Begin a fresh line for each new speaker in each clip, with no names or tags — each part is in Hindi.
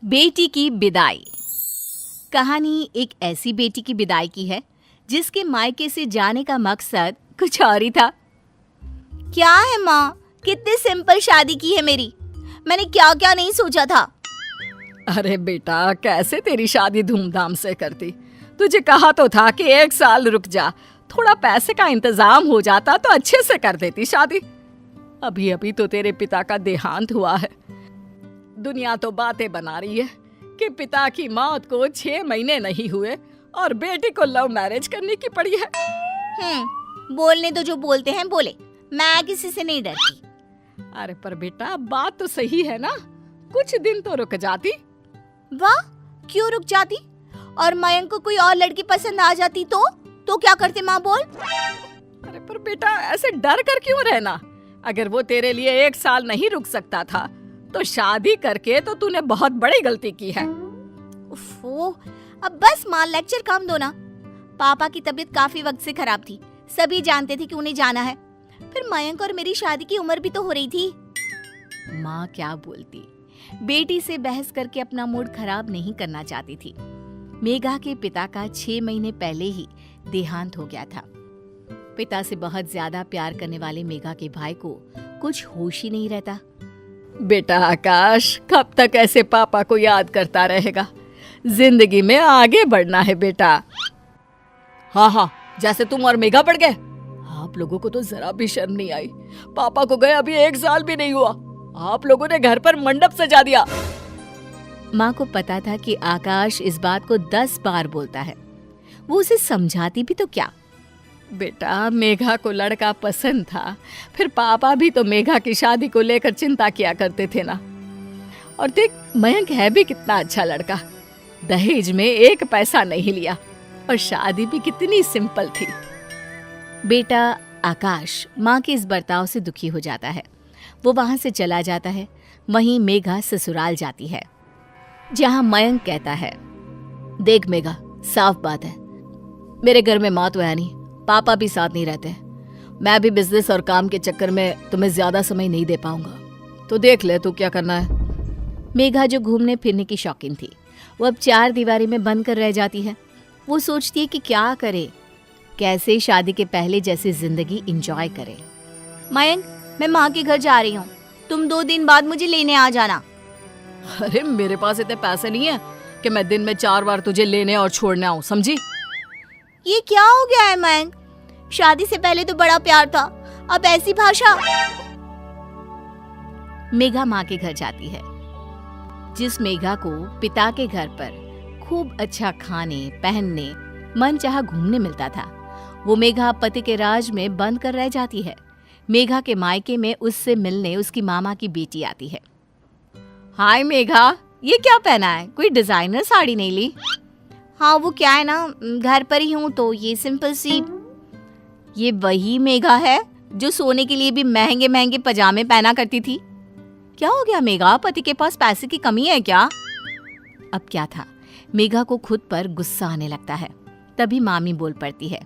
बेटी की विदाई। कहानी एक ऐसी बेटी की विदाई की है जिसके मायके से जाने का मकसद कुछ और ही था। क्या है माँ, कितनी सिंपल शादी की है मेरी। मैंने क्या क्या नहीं सोचा था।
अरे बेटा, कैसे तेरी शादी धूमधाम से करती। तुझे कहा तो था कि 1 साल रुक जा, थोड़ा पैसे का इंतजाम हो जाता तो अच्छे से कर देती शादी। अभी अभी तो तेरे पिता का देहांत हुआ है। दुनिया तो बातें बना रही है कि पिता की मौत को 6 महीने नहीं हुए और बेटी को लव मैरिज करने की पड़ी है।
बोलने तो जो बोलते हैं बोले, मैं किसी से नहीं डरती।
अरे पर बेटा, बात तो सही है ना, कुछ दिन तो रुक जाती।
वाह, क्यों रुक जाती? और मयंक को कोई और लड़की पसंद आ जाती तो क्या करते माँ, बोल।
अरे पर बेटा, ऐसे डर कर क्यों रहना। अगर वो तेरे लिए 1 साल नहीं रुक सकता था तो शादी करके तो तूने बहुत बड़ी गलती की है।
उफ़ो, अब बस माँ, लेक्चर कम दो ना। पापा की तबीयत काफी वक्त से खराब थी, सभी जानते थे कि उन्हें जाना है। फिर मयंक और मेरी शादी की उम्र भी तो हो रही थी। माँ क्या बोलती, बेटी से बहस करके अपना मूड खराब नहीं करना चाहती थी। मेघा के पिता का 6 महीने पहले ही देहांत हो गया था। पिता से बहुत ज्यादा प्यार करने वाले मेघा के भाई को कुछ होश ही नहीं रहता।
बेटा आकाश, कब तक ऐसे पापा को याद करता रहेगा। जिंदगी में आगे बढ़ना है बेटा। हाँ, जैसे तुम और मेघा बढ़ गए। आप लोगों को तो जरा भी शर्म नहीं आई। पापा को गए अभी 1 साल भी नहीं हुआ, आप लोगों ने घर पर मंडप सजा दिया।
माँ को पता था कि आकाश इस बात को 10 बार बोलता है। वो उसे समझाती भी तो क्या।
बेटा, मेघा को लड़का पसंद था, फिर पापा भी तो मेघा की शादी को लेकर चिंता किया करते थे ना। और देख, मयंक है भी कितना अच्छा लड़का। दहेज में 1 पैसा नहीं लिया और शादी भी कितनी सिंपल थी। बेटा आकाश माँ के इस बर्ताव से दुखी हो जाता है। वो वहां से चला जाता है। वहीं मेघा ससुराल जाती है, जहां मयंक कहता है, देख मेघा, साफ बात है, मेरे घर में माँ तो है नहीं, पापा भी साथ नहीं रहते। मैं भी बिजनेस और काम के चक्कर में तुम्हें ज्यादा समय नहीं दे पाऊंगा, तो देख ले तू क्या करना है। मेघा जो घूमने फिरने की शौकीन थी, वो अब 4 दीवारी में बंद कर रह जाती है। वो सोचती है कि क्या करे, कैसे शादी के पहले जैसी जिंदगी एंजॉय करे। मयंक, मैं माँ के घर जा रही हूँ, तुम 2 दिन बाद मुझे लेने आ जाना। अरे मेरे पास इतने पैसे नहीं है कि मैं दिन में 4 बार तुझे लेने और छोड़ने आऊं, समझी।
ये क्या हो गया है मयंक, शादी से पहले तो बड़ा प्यार था, अब ऐसी भाषा। मेघा माँ के घर जाती है। जिस मेघा को पिता के घर पर खूब अच्छा खाने पहनने मन चाहा घूमने मिलता था, वो मेघा पति के राज में बंद कर रह जाती है। मेघा के मायके में उससे मिलने उसकी मामा की बेटी आती है। हाय मेघा, ये क्या पहना है, कोई डिजाइनर साड़ी नहीं ली? हाँ, वो क्या है ना, घर पर ही हूँ तो ये सिंपल सी। ये वही मेघा है जो सोने के लिए भी महंगे महंगे पजामे पहना करती थी। क्या हो गया मेघा, पति के पास पैसे की कमी है क्या? अब क्या था, मेघा को खुद पर गुस्सा आने लगता है। तभी मामी बोल पड़ती है,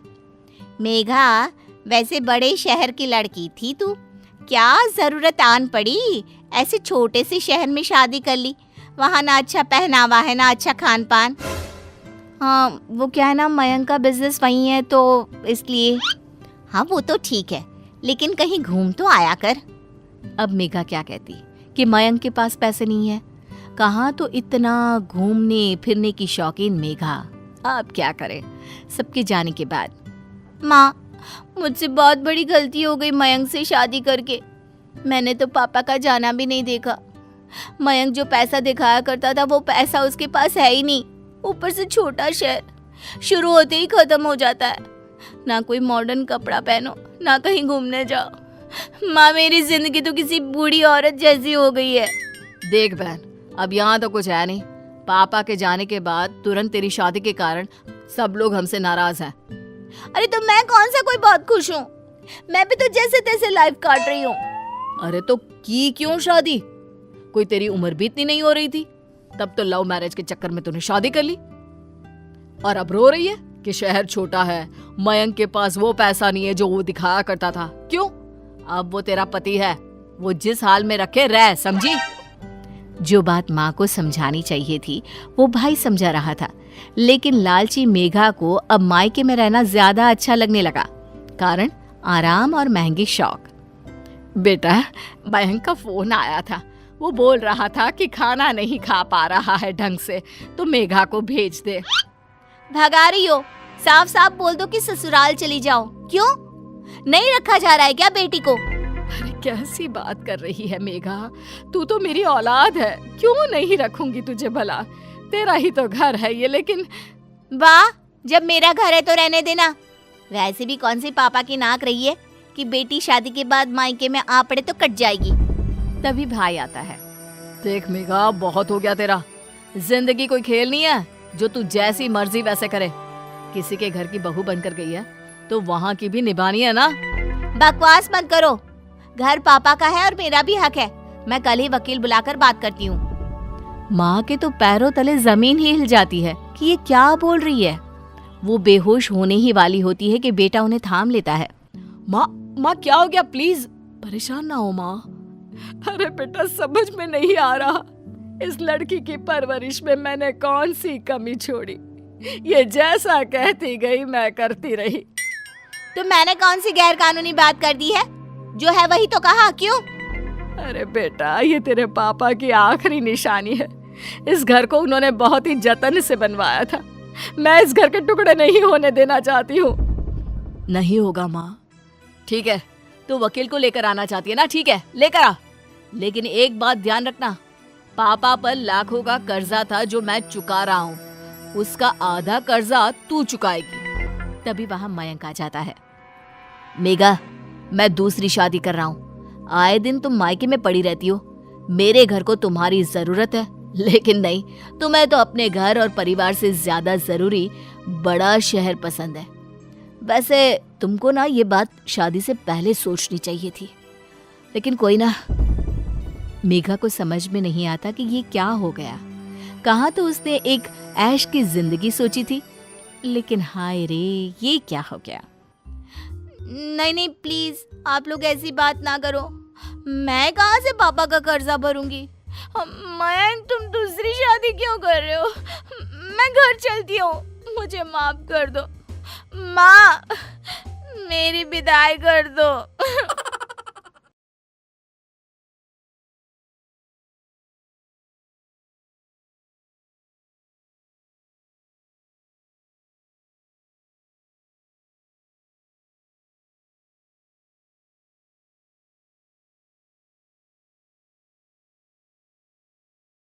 मेघा, वैसे बड़े शहर की लड़की थी तू, क्या जरूरत आन पड़ी ऐसे छोटे से शहर में शादी कर ली। वहाँ ना अच्छा पहनावा है ना अच्छा खान पान। हाँ, वो क्या है ना, मयंक का बिजनेस वही है तो इसलिए। हाँ वो तो ठीक है, लेकिन कहीं घूम तो आया कर। अब मेघा क्या कहती कि मयंक के पास पैसे नहीं है, कहाँ तो इतना घूमने फिरने की शौकीन मेघा। अब क्या करे सबके जाने के बाद। माँ, मुझसे बहुत बड़ी गलती हो गई मयंक से शादी करके। मैंने तो पापा का जाना भी नहीं देखा। मयंक जो पैसा दिखाया करता था वो पैसा उसके पास है ही नहीं। ऊपर से छोटा शहर, शुरू होते ही खत्म हो जाता है। ना कोई मॉडर्न कपड़ा पहनो, ना कहीं घूमने जाओ। माँ, मेरी जिंदगी तो किसी बूढ़ी औरत जैसी हो गई है।
देख बहन, अब यहाँ तो कुछ है नहीं। पापा के जाने के बाद तुरंत तेरी शादी के कारण सब लोग हमसे नाराज हैं।
अरे तो मैं कौन सा कोई बहुत खुश हूँ, मैं भी तो जैसे तैसे लाइफ काट रही हूँ।
अरे तो की क्यों शादी, कोई तेरी उम्र भी इतनी नहीं हो रही थी, तब तो लव मैरिज के चक्कर में तूने शादी कर ली। और अब रो रही है कि शहर छोटा है, मयंक के पास वो पैसा नहीं है जो वो दिखाया करता था। क्यों, अब वो तेरा पति है, वो जिस हाल में रखे रह, समझी।
जो बात माँ को समझानी चाहिए थी वो भाई समझा रहा था, लेकिन लालची मेघा को अब मायके में रहना ज्यादा अच्छा लगने लगा। कारण आराम और महंगे शौक।
बेटा, मयंक का फोन आया था। वो बोल रहा था कि खाना नहीं खा पा रहा है ढंग से, तो मेघा को भेज दे।
भगा रही हो? साफ साफ बोल दो कि ससुराल चली जाओ। क्यों नहीं रखा जा रहा है क्या बेटी को?
अरे कैसी बात कर रही है मेघा, तू तो मेरी औलाद है, क्यों नहीं रखूंगी तुझे भला? तेरा ही तो घर है ये। लेकिन
वाह, जब मेरा घर है तो रहने देना। वैसे भी कौन सी पापा की नाक रही है कि बेटी शादी के बाद मायके में आ पड़े तो कट जाएगी।
तभी भाई आता है। देख मेघा, बहुत हो गया तेरा। जिंदगी कोई खेल नहीं है जो तू जैसी मर्जी वैसे करे। किसी के घर की बहू बनकर गई है तो वहाँ की भी निभानी है ना।
बकवास मत करो। घर पापा का है और मेरा भी हक है। मैं कल ही वकील बुलाकर बात करती हूँ।
माँ के तो पैरों तले जमीन ही हिल जाती है कि ये क्या बोल रही है।
वो बेहोश होने ही वाली होती है कि बेटा उन्हें थाम लेता है।
माँ क्या हो गया? प्लीज परेशान ना हो माँ। अरे बेटा, समझ में नहीं आ रहा इस लड़की की परवरिश में मैंने कौन सी कमी छोड़ी। ये जैसा कहती गई मैं करती रही।
तो मैंने कौन सी गैर कानूनी बात कर दी है? जो है वही तो कहा। क्यों?
अरे बेटा, ये तेरे पापा की आखिरी निशानी है। इस घर को उन्होंने बहुत ही जतन से बनवाया था। मैं इस घर के टुकड़े नहीं होने देना चाहती हूँ। नहीं होगा माँ। ठीक है, तू वकील को लेकर आना चाहती है ना? ठीक है, लेकर आ। लेकिन एक बात ध्यान रखना, पापा पर लाखों का कर्जा था जो मैं चुका रहा हूँ, उसका आधा कर्जा तू चुकाएगी।
तभी वहां मयंक आ जाता है। मेघा, मैं दूसरी शादी कर रहा हूँ। आए दिन तुम मायके में पड़ी रहती हो। मेरे घर को तुम्हारी जरूरत है, लेकिन नहीं, तुम्हें तो अपने घर और परिवार से ज्यादा जरूरी बड़ा शहर पसंद है। वैसे तुमको ना ये बात शादी से पहले सोचनी चाहिए थी, लेकिन कोई ना। मेघा को समझ में नहीं आता कि ये क्या हो गया। कहाँ तो उसने एक ऐश की जिंदगी सोची थी, लेकिन हाय रे, ये क्या हो गया। नहीं प्लीज, आप लोग ऐसी बात ना करो। मैं कहाँ से पापा का कर्जा भरूंगी। मयंक, तुम दूसरी शादी क्यों कर रहे हो? मैं घर चलती हूँ, मुझे माफ कर दो। माँ, मेरी विदाई कर दो।